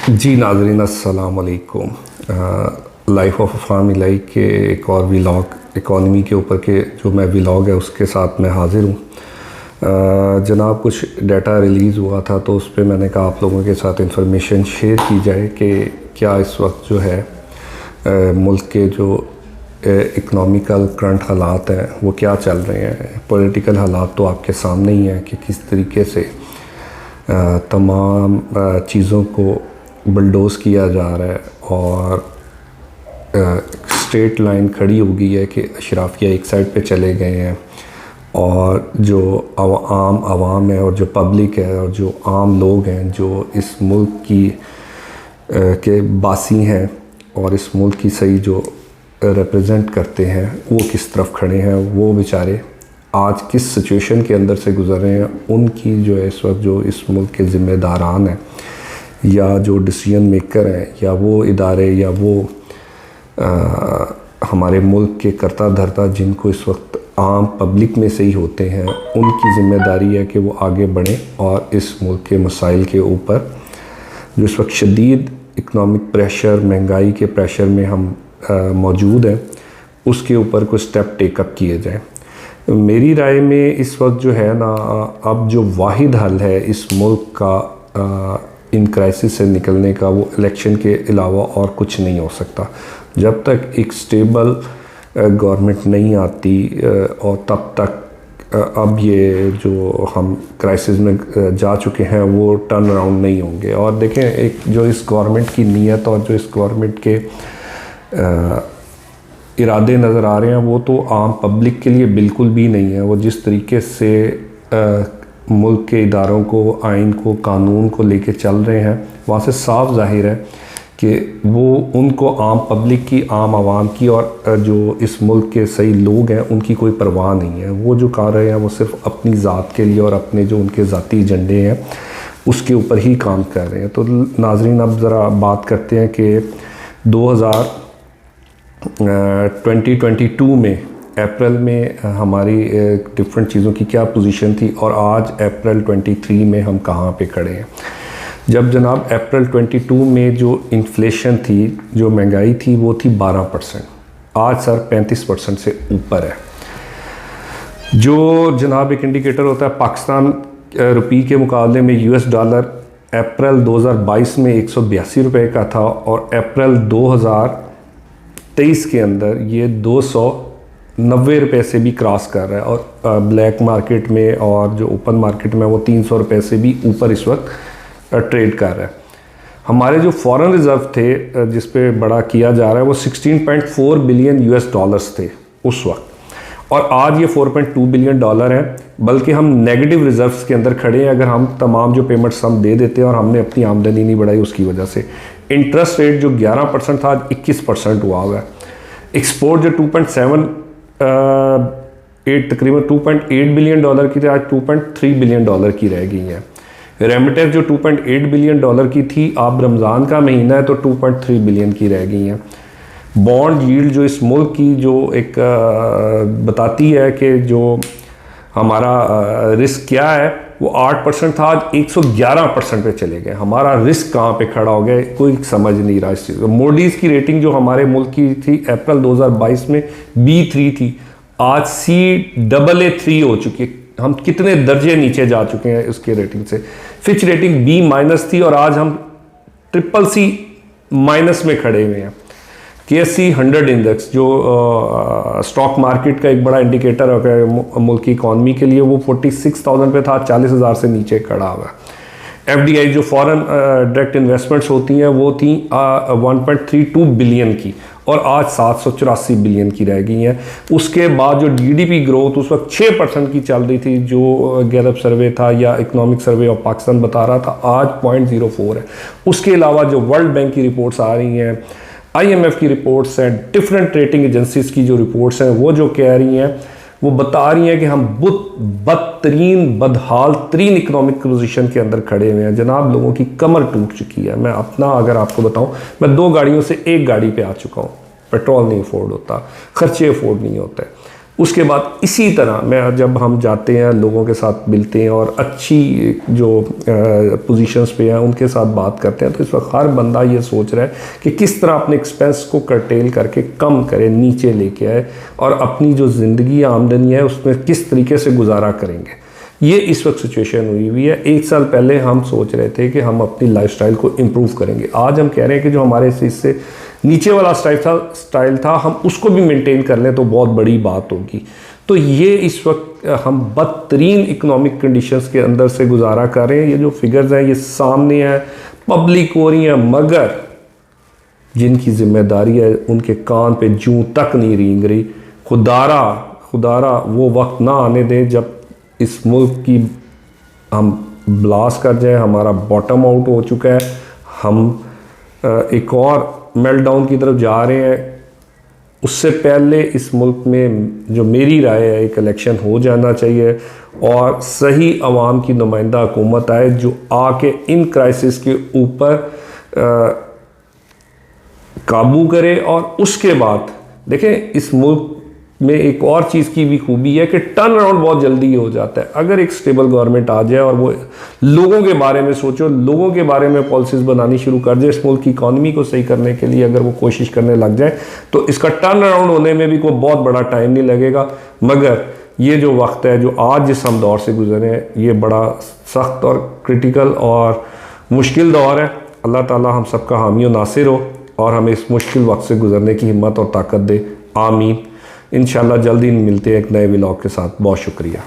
जी नाज़रीन अस्सलाम वालेकुम। लाइफ ऑफ फार्मिलाई के एक और व्लॉग इकॉनमी के ऊपर के जो मैं व्लॉग है उसके साथ मैं हाज़िर हूँ। जनाब कुछ डाटा रिलीज़ हुआ था तो उस पर मैंने कहा आप लोगों के साथ इंफॉर्मेशन शेयर की जाए कि क्या इस वक्त जो है मुल्क के जो इकनॉमिकल करंट हालात हैं वो क्या चल रहे हैं। पॉलिटिकल हालात तो आपके सामने ही हैं कि किस तरीके से तमाम चीज़ों को बुलडोज़ किया जा रहा है और स्ट्रेट लाइन खड़ी हो गई है कि अशराफिया एक साइड पे चले गए हैं और जो आम आवाम है और जो पब्लिक है और जो आम लोग हैं जो इस मुल्क की के बासी हैं और इस मुल्क की सही जो रिप्रेजेंट करते हैं वो किस तरफ खड़े हैं। वो बेचारे आज किस सिचुएशन के अंदर से गुज़र रहे हैं। उनकी जो है इस वक्त जो इस मुल्क के ज़िम्मेदारान हैं या जो डिसीजन मेकर हैं या वो इदारे या वो हमारे मुल्क के करता धरता जिनको इस वक्त आम पब्लिक में से ही होते हैं, उनकी ज़िम्मेदारी है कि वो आगे बढ़ें और इस मुल्क के मसाइल के ऊपर जो इस वक्त शदीद इकनॉमिक प्रेशर महंगाई के प्रेशर में हम मौजूद हैं उसके ऊपर कुछ स्टेप टेकअप किए जाएँ। मेरी राय में इस वक्त जो है ना अब जो वाहिद हल है इस मुल्क का इन क्राइसिस से निकलने का वो इलेक्शन के अलावा और कुछ नहीं हो सकता। जब तक एक स्टेबल गवर्नमेंट नहीं आती और तब तक अब ये जो हम क्राइसिस में जा चुके हैं वो टर्न अराउंड नहीं होंगे। और देखें एक जो इस गवर्नमेंट की नीयत और जो इस गवर्नमेंट के इरादे नज़र आ रहे हैं वो तो आम पब्लिक के लिए बिल्कुल भी नहीं है। वो जिस तरीके से मुल्क के इदारों को, आइन को, कानून को लेके चल रहे हैं वहाँ से साफ जाहिर है कि वो उनको आम पब्लिक की, आम आवाम की और जो इस मुल्क के सही लोग हैं उनकी कोई परवाह नहीं है। वो जो कर रहे हैं वो सिर्फ अपनी ज़ात के लिए और अपने जो उनके ज़ाती एजेंडे हैं उसके ऊपर ही काम कर रहे हैं। तो नाज़रीन अब ज़रा बात करते हैं कि 2022 में अप्रैल में हमारी डिफरेंट चीज़ों की क्या पोजीशन थी और आज अप्रैल 23 में हम कहाँ पे खड़े हैं। जब जनाब अप्रैल 22 में जो इन्फ्लेशन थी, जो महंगाई थी वो थी 12%, आज सर 35% से ऊपर है। जो जनाब एक इंडिकेटर होता है पाकिस्तान रुपये के मुकाबले में यूएस डॉलर अप्रैल 2022 में 182 रुपये का था और अप्रैल 2023 के अंदर ये 290 रुपये से भी क्रॉस कर रहा है और ब्लैक मार्केट में और जो ओपन मार्केट में वो 300 रुपये से भी ऊपर इस वक्त ट्रेड कर रहा है। हमारे जो फॉरेन रिज़र्व थे जिस पे बड़ा किया जा रहा है वो 16.4 बिलियन यूएस डॉलर्स थे उस वक्त और आज ये 4.2 बिलियन डॉलर है। बल्कि हम नेगेटिव रिज़र्व्स के अंदर खड़े हैं। अगर हम तमाम जो पेमेंट्स हम दे देते हैं और हमने अपनी आमदनी नहीं बढ़ाई उसकी वजह से इंटरेस्ट रेट जो 11% था आज 21% हुआ है। एक्सपोर्ट जो 2.8 बिलियन डॉलर की थी आज 2.3 बिलियन डॉलर की रह गई है। रेमिटेंस जो 2.8 बिलियन डॉलर की थी अब रमज़ान का महीना है तो 2.3 बिलियन की रह गई हैं। बॉन्ड यील्ड जो इस मुल्क की जो एक बताती है कि जो हमारा रिस्क क्या है वो 8% था आज 111% पे चले गए। हमारा रिस्क कहाँ पे खड़ा हो गया कोई समझ नहीं रहा इस चीज़। मोडीज़ की रेटिंग जो हमारे मुल्क की थी अप्रैल 2022 में B3 थी आज CAA3 हो चुकी है। हम कितने दर्जे नीचे जा चुके हैं उसके रेटिंग से। फिच रेटिंग B- थी और आज हम CCC- में खड़े हुए हैं। KSE 100 इंडेक्स जो स्टॉक मार्केट का एक बड़ा इंडिकेटर है मुल्क की इकॉनमी के लिए वो 46,000 पे था, 40,000 से नीचे खड़ा हुआ है। FDI जो फॉरेन डायरेक्ट इन्वेस्टमेंट्स होती हैं वो थी 1.32 बिलियन की और आज 784 बिलियन की रह गई हैं। उसके बाद जो GDP ग्रोथ उस वक्त 6% की चल रही थी जो गैलप सर्वे था या इकोनॉमिक सर्वे ऑफ पाकिस्तान बता रहा था आज 0.04 है। उसके अलावा जो वर्ल्ड बैंक की रिपोर्ट्स आ रही हैं, IMF की रिपोर्ट्स हैं, डिफरेंट रेटिंग एजेंसीज की जो रिपोर्ट्स हैं वो जो कह रही हैं वो बता रही हैं कि हम बदतरीन बदहाल तरीन इकोनॉमिक पोजीशन के अंदर खड़े हुए हैं। जनाब लोगों की कमर टूट चुकी है। मैं अपना अगर आपको बताऊं मैं 2 गाड़ियों से एक गाड़ी पे आ चुका हूं। पेट्रोल नहीं अफोर्ड होता, खर्चे अफोर्ड नहीं होते। उसके बाद इसी तरह मैं जब हम जाते हैं लोगों के साथ मिलते हैं और अच्छी जो पोजीशंस पे हैं उनके साथ बात करते हैं, तो इस वक्त हर बंदा ये सोच रहा है कि किस तरह अपने एक्सपेंस को कर्टेल करके कम करे, नीचे लेके आए और अपनी जो ज़िंदगी आमदनी है उसमें किस तरीके से गुजारा करेंगे। ये इस वक्त सिचुएशन हुई हुई है। 1 साल पहले हम सोच रहे थे कि हम अपनी लाइफस्टाइल को इम्प्रूव करेंगे, आज हम कह रहे हैं कि जो हमारे इससे नीचे वाला स्टाइल था हम उसको भी मेंटेन कर लें तो बहुत बड़ी बात होगी। तो ये इस वक्त हम बदतरीन इकोनॉमिक कंडीशंस के अंदर से गुजारा कर रहे हैं। ये जो फिगर्स हैं ये सामने हैं, पब्लिक हो रही हैं, मगर जिनकी जिम्मेदारी है उनके कान पे जूं तक नहीं रेंग रही। खुदारा वो वक्त ना आने दें जब इस मुल्क की हम ब्लास्ट कर जाए, हमारा बॉटम आउट हो चुका है, हम एक और मेल्टडाउन की तरफ जा रहे हैं। उससे पहले इस मुल्क में जो मेरी राय है एक इलेक्शन हो जाना चाहिए और सही अवाम की नुमाइंदा हुकूमत आए जो आके इन क्राइसिस के ऊपर काबू करे। और उसके बाद देखें इस मुल्क में एक और चीज़ की भी खूबी है कि टर्न अराउंड बहुत जल्दी हो जाता है। अगर एक स्टेबल गवर्नमेंट आ जाए और वो लोगों के बारे में सोचो, लोगों के बारे में पॉलिसीज़ बनानी शुरू कर जाए, इस मुल्क की इकॉनमी को सही करने के लिए अगर वो कोशिश करने लग जाए तो इसका टर्न अराउंड होने में भी कोई बहुत बड़ा टाइम नहीं लगेगा। मगर ये जो वक्त है, जो आज जिस हम दौर से गुजरे हैं, ये बड़ा सख्त और क्रिटिकल और मुश्किल दौर है। अल्लाह ताला हम सबका हामी और नासिर हो और हमें इस मुश्किल वक्त से गुजरने की हिम्मत और ताकत दे। आमीन। इंशाल्लाह जल्दी मिलते हैं एक नए व्लॉग के साथ। बहुत शुक्रिया।